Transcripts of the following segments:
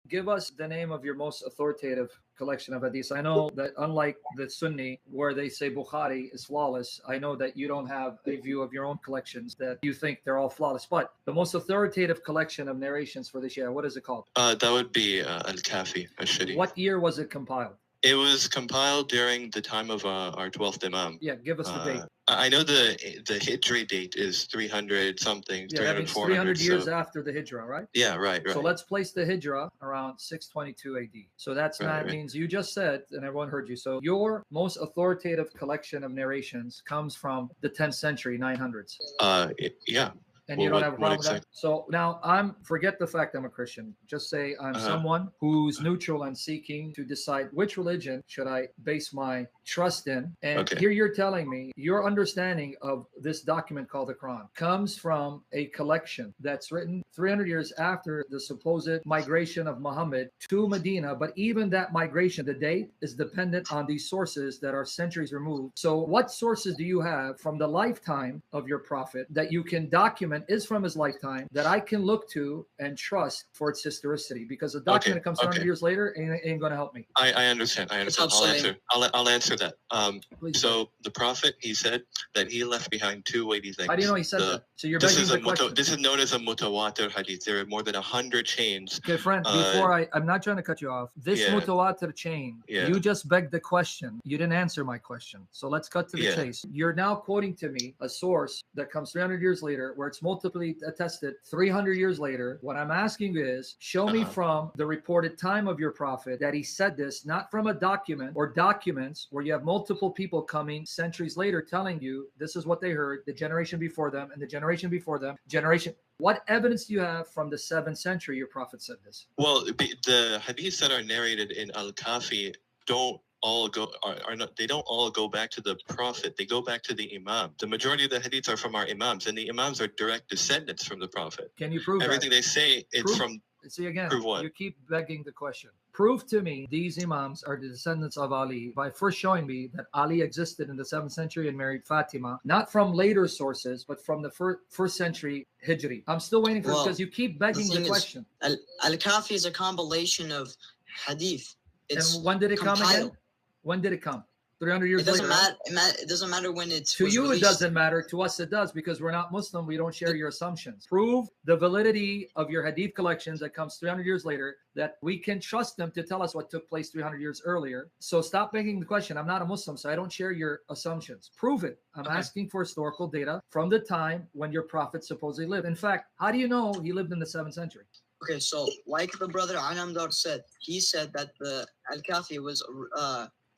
give us the name of your most authoritative collection of hadiths. I know that unlike the Sunni, where they say Bukhari is flawless, I know that you don't have a view of your own collections that you think they're all flawless. But the most authoritative collection of narrations for the Shia, what is it called? That would be Al-Kafi, Al-Sharif. What year was it compiled? It was compiled during the time of our 12th Imam. Yeah, give us the date. I know the Hijri date is 300 something, Yeah, 300, that means 400. 300 years after the Hijrah, right? Yeah, right. So let's place the Hijrah around 622 AD. So that means you just said, and everyone heard you, so your most authoritative collection of narrations comes from the 10th century, 900s. Yeah. And you don't have a problem with that? So now forget the fact I'm a Christian. Just say I'm someone who's neutral and seeking to decide which religion should I base my trust in. And here you're telling me your understanding of this document called the Quran comes from a collection that's written 300 years after the supposed migration of Muhammad to Medina. But even that migration, the date is dependent on these sources that are centuries removed. So what sources do you have from the lifetime of your prophet that you can document is from his lifetime that I can look to and trust for its historicity? Because a document that comes 100 years later ain't going to help me. I understand. I'll answer that. So the prophet, he said that he left behind two weighty things. How do you know he said that? So you're begging the question. This is known as a mutawatir hadith. There are more than 100 chains. Okay, friend, before I'm not trying to cut you off. This mutawatir chain, you just begged the question. You didn't answer my question. So let's cut to the chase. You're now quoting to me a source that comes 300 years later where it's multiply attested 300 years later. What I'm asking is, show me from the reported time of your prophet that he said this, not from a document or documents where you have multiple people coming centuries later telling you this is what they heard, the generation before them and the generation before them, generation. What evidence do you have from the 7th century your prophet said this? Well, the hadiths that are narrated in Al-Kafi don't all go they don't all go back to the prophet. They go back to the imam. The majority of the hadiths are from our imams, and the imams are direct descendants from the prophet. Can you prove everything they say? It's from. See again, prove what? You keep begging the question. Prove to me these imams are the descendants of Ali by first showing me that Ali existed in the 7th century and married Fatima, not from later sources, but from the first century Hijri. I'm still waiting for because you keep begging the question. Al-Kafi is a compilation of hadith. It's and when did it come again? When did it come? 300 years later. It doesn't matter when it's to you released. It doesn't matter. To us it does, because we're not Muslim. We don't share your assumptions. Prove the validity of your hadith collections that comes 300 years later, that we can trust them to tell us what took place 300 years earlier. So stop begging the question. I'm not a Muslim, so I don't share your assumptions. Prove it. I'm asking for historical data from the time when your prophet supposedly lived. In fact, how do you know he lived in the 7th century? Okay, so like the brother Anamdar said, he said that the Al-Kafi was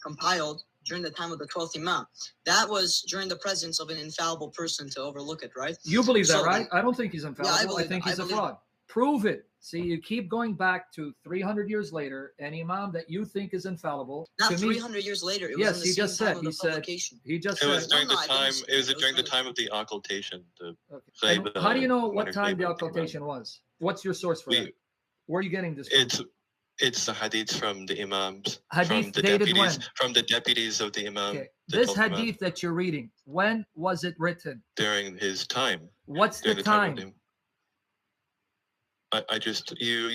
compiled during the time of the 12th Imam. That was during the presence of an infallible person to overlook it, right? You believe that, right? I don't think he's infallible. Yeah, I think he's a fraud. Prove it. See, you keep going back to 300 years later, an imam that you think is infallible. Not 300 years later. It was he just said. He said. He just said. It was during the time. It was during the time of the occultation. How do you know what time the occultation was? What's your source for that? Where are you getting this from? It's the hadiths from the imams, from the deputies of the imam. Okay. This hadith that you're reading, when was it written? During his time. What's the time? We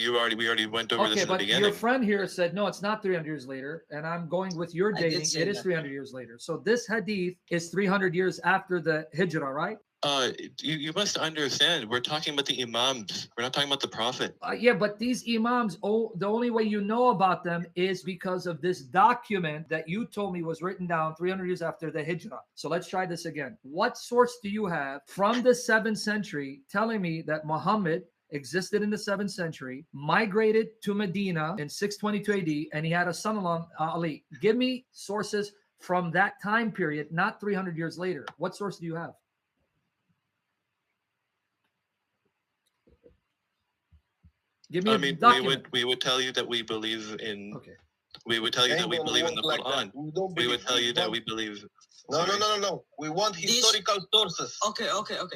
already went over this in the beginning. Your friend here said, no, it's not 300 years later, and I'm going with your dating. It is 300 years later. So this hadith is 300 years after the hijrah, right? You must understand, we're talking about the imams. We're not talking about the prophet. Yeah, but these imams, the only way you know about them is because of this document that you told me was written down 300 years after the hijrah. So let's try this again. What source do you have from the 7th century telling me that Muhammad existed in the 7th century, migrated to Medina in 622 AD, and he had a son-in-law, Ali? Give me sources from that time period, not 300 years later. What source do you have? Give me a document. we would tell you that we believe in. Okay. We would tell you that we believe in the Quran. We would tell you that we believe. No. We want historical sources. Okay.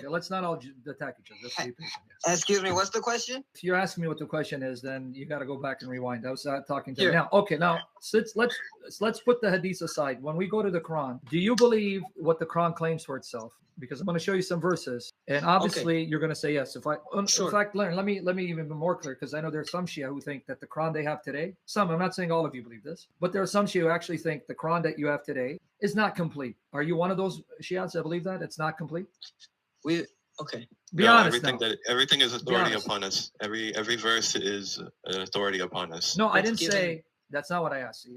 Let's not all attack each other. Let's be patient. Yes. Excuse me. What's the question? If you're asking me what the question is, then you got to go back and rewind. I was talking to you now. Okay, now let's put the hadith aside. When we go to the Quran, do you believe what the Quran claims for itself? because I'm going to show you some verses, and obviously you're going to say yes. In fact, let me even be more clear, because I know there's some Shia who think that the Quran they have today, I'm not saying all of you believe this, but there are some Shia who actually think the Quran that you have today is not complete. Are you one of those Shias that believe that it's not complete? Be honest. Everything is authority upon us. Every verse is an authority upon us. No, I didn't say that's not what I asked.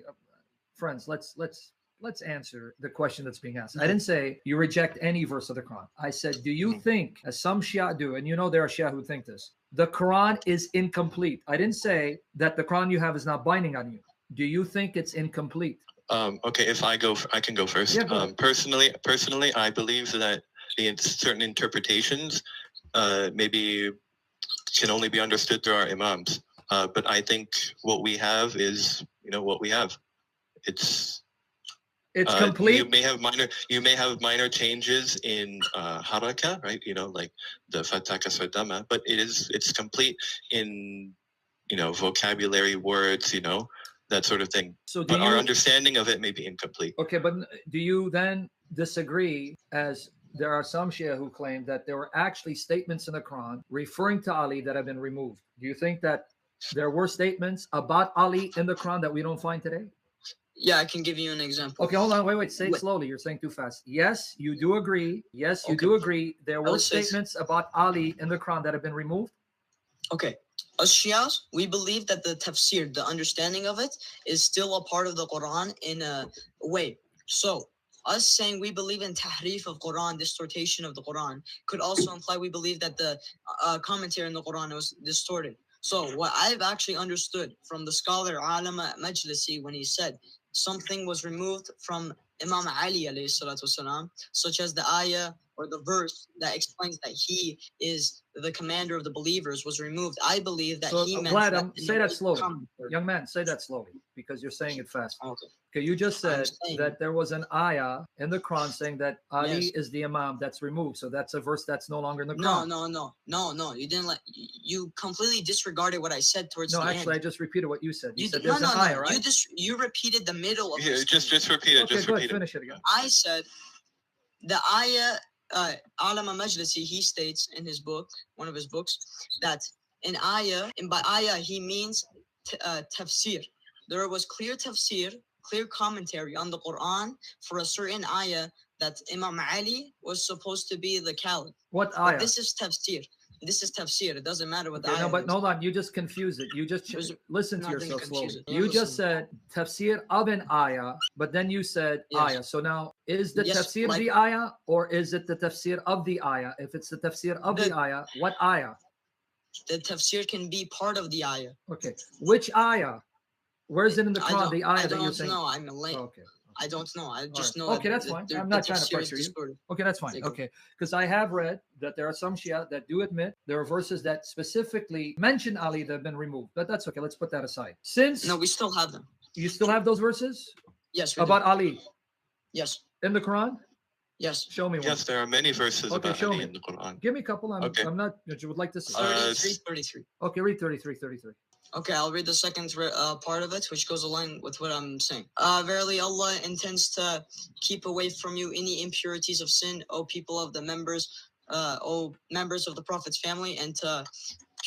Friends, let's answer the question that's being asked. I didn't say you reject any verse of the Quran. I said, do you think, as some Shia do, and you know there are Shia who think this, the Quran is incomplete? I didn't say that the Quran you have is not binding on you. Do you think it's incomplete? Okay, if I can go first. Yeah, personally, I believe that the certain interpretations maybe can only be understood through our imams. But I think what we have is, what we have. It's complete. You may have minor changes in haraka, right? Like the fataka sadama, but it's complete in vocabulary, words, that sort of thing. But our understanding of it may be incomplete. Okay, but do you then disagree, as there are some Shia who claim that there were actually statements in the Quran referring to Ali that have been removed? Do you think that there were statements about Ali in the Quran that we don't find today? Yeah, I can give you an example. Okay, hold on. Wait. Say it slowly. You're saying too fast. Yes, you do agree. Yes, you do agree. There were statements about Ali in the Quran that have been removed. Okay. Us Shias, we believe that the tafsir, the understanding of it, is still a part of the Quran in a way. So, us saying we believe in tahrif of Quran, distortion of the Quran, could also imply we believe that the commentary in the Quran was distorted. So, what I've actually understood from the scholar Alama Majlisi when he said something was removed from Imam Ali alayhi salatu wasalam, such as the ayah or the verse that explains that he is the commander of the believers, was removed. I believe that he meant that. Say that slowly. Young man, say that slowly, because you're saying it fast. Okay, you just said that there was an ayah in the Quran saying that Ali is the imam that's removed. So that's a verse that's no longer in the Quran. No. You didn't you completely disregarded what I said towards the end. No, actually, I just repeated what you said. You said there's an ayah, right? You repeated the middle of it. Just repeat it. Okay, just go repeat ahead, finish it again. I said the ayah, Alama Majlisi, he states in his book, one of his books, that in ayah, and by ayah he means tafsir. There was clear tafsir, clear commentary on the Quran for a certain ayah that Imam Ali was supposed to be the caliph. What ayah? But this is tafsir. It doesn't matter what the ayah No, but is. hold on. You just confused it. You just listen to yourself slowly. You just said tafsir of an ayah, but then you said ayah. So now, is the tafsir the ayah, or is it the tafsir of the ayah? If it's the tafsir of the ayah, what ayah? The tafsir can be part of the ayah. Okay. Which ayah? Where is it in the Quran, the ayah that you're saying? I don't know. I'm late. Okay. I don't know. I just know. Okay, that's fine. I'm not trying to pressure you. Okay, that's fine. Okay, because I have read that there are some Shia that do admit there are verses that specifically mention Ali that have been removed. But that's okay. Let's put that aside. No, we still have them. You still have those verses? Yes. About Ali? Yes. In the Quran? Yes. Show me one. Yes, there are many verses about Ali in the Quran. Give me a couple. I'm not. You would like to see. 33. Okay, read 33. Okay, I'll read the second part of it, which goes along with what I'm saying. Verily, Allah intends to keep away from you any impurities of sin, O people of the members, O members of the Prophet's family, and to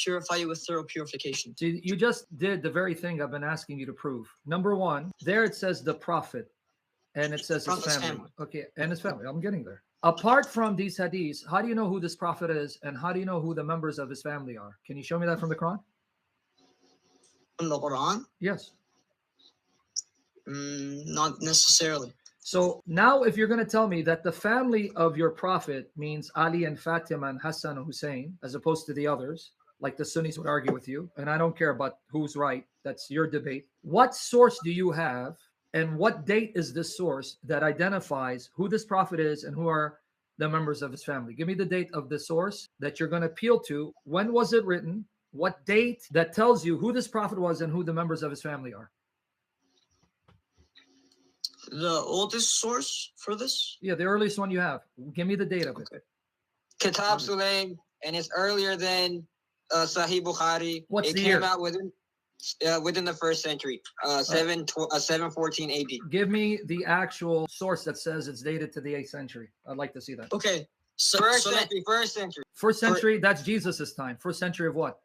purify you with thorough purification. See, you just did the very thing I've been asking you to prove. Number one, there it says the Prophet, and it says his family. Okay, and his family. I'm getting there. Apart from these hadiths, how do you know who this Prophet is, and how do you know who the members of his family are? Can you show me that from the Quran? From the Quran? Yes. Not necessarily. So now if you're going to tell me that the family of your prophet means Ali and Fatima and Hassan and Hussein, as opposed to the others, like the Sunnis would argue with you, and I don't care about who's right, that's your debate. What source do you have, and what date is this source that identifies who this prophet is and who are the members of his family? Give me the date of the source that you're going to appeal to. When was it written? What date that tells you who this prophet was and who the members of his family are? The oldest source for this? Yeah, the earliest one you have. Give me the date of it. Kitab Sulaim, and it's earlier than Sahih Bukhari. What's it the came year? out within the first century, 714 AD. Give me the actual source that says it's dated to the 8th century. I'd like to see that. Okay, First century. First century, that's Jesus's time. First century of what?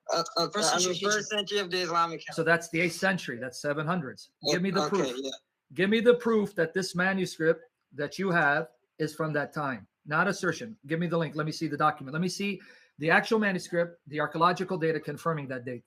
First century of the Islamic calendar. So that's the 8th century. That's 700s. Give me the proof. Yeah. Give me the proof that this manuscript that you have is from that time. Not assertion. Give me the link. Let me see the document. Let me see the actual manuscript, the archaeological data confirming that date.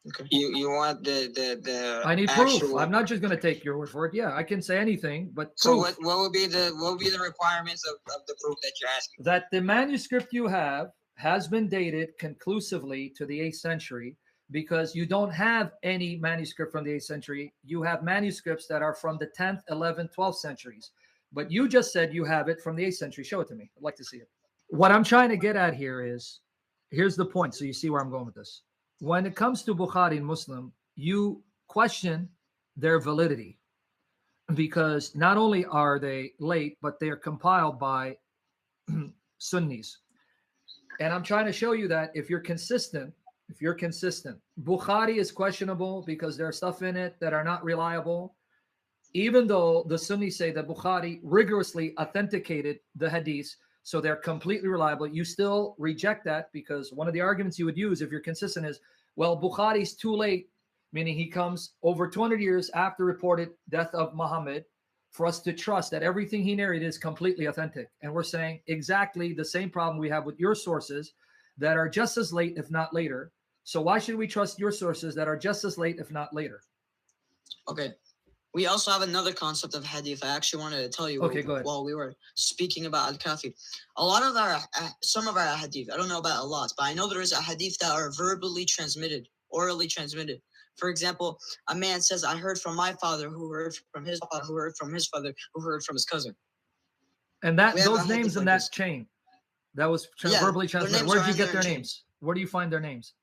Okay. You want the I need proof. I'm not just going to take your word for it. Yeah, I can say anything, but proof. So what would be the requirements of the proof that you're asking? That the manuscript you have has been dated conclusively to the 8th century, because you don't have any manuscript from the 8th century. You have manuscripts that are from the 10th, 11th, 12th centuries. But you just said you have it from the 8th century. Show it to me. I'd like to see it. What I'm trying to get at here is, here's the point. So you see where I'm going with this. When it comes to Bukhari and Muslim, you question their validity, because not only are they late, but they are compiled by Sunnis. And I'm trying to show you that if you're consistent, Bukhari is questionable because there's stuff in it that are not reliable. Even though the Sunnis say that Bukhari rigorously authenticated the hadiths, so they're completely reliable, you still reject that, because one of the arguments you would use if you're consistent is, well, Bukhari's too late, meaning he comes over 200 years after reported death of Muhammad, for us to trust that everything he narrated is completely authentic. And we're saying exactly the same problem we have with your sources that are just as late, if not later. So why should we trust your sources that are just as late, if not later? Okay. We also have another concept of hadith I actually wanted to tell you while we were speaking about Al-Kafi. A lot of some of our hadith, I don't know about a lot, but I know there is a hadith that are verbally transmitted, orally transmitted. For example, a man says, I heard from my father, who heard from his father, who heard from his father, who heard from his cousin. And those names in that chain, that was verbally transmitted. Where did you get their names? Where do you find their names?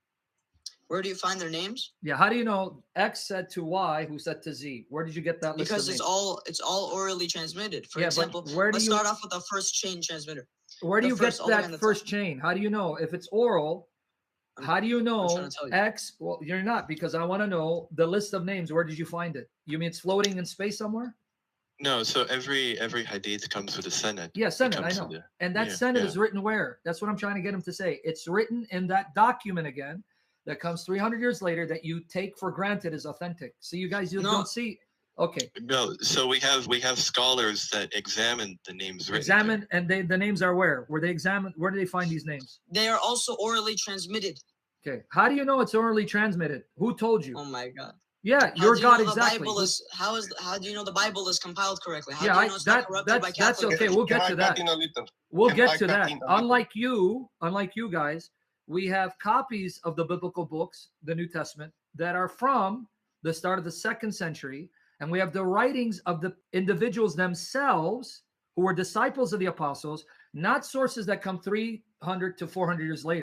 Where do you find their names? Yeah, how do you know X said to Y, who said to Z? Where did you get that list because of names? It's all orally transmitted. For example, let's start off with the first chain transmitter. Where do you get that first chain? How do you know if it's oral? How do you know X? Well, you're not, because I want to know the list of names. Where did you find it? You mean it's floating in space somewhere? No, so every hadith comes with a sanad. Yeah, sanad, I know. And that sanad is written where? That's what I'm trying to get him to say. It's written in that document again that comes 300 years later that you take for granted is authentic. So you guys don't see. Okay. No, so we have scholars that examine the names written. Examine, and the names are where? Where they examine? Where do they find these names? They are also orally transmitted. Okay. How do you know it's orally transmitted? Who told you? Oh my God. Yeah, your God exactly. How do you know the Bible is compiled correctly? How yeah, do you know it's not corrupted by that's okay. We'll get to that. We'll get to that. Unlike you guys, we have copies of the biblical books, the New Testament, that are from the start of the 2nd century, and we have the writings of the individuals themselves who were disciples of the apostles, not sources that come 300 to 400 years later.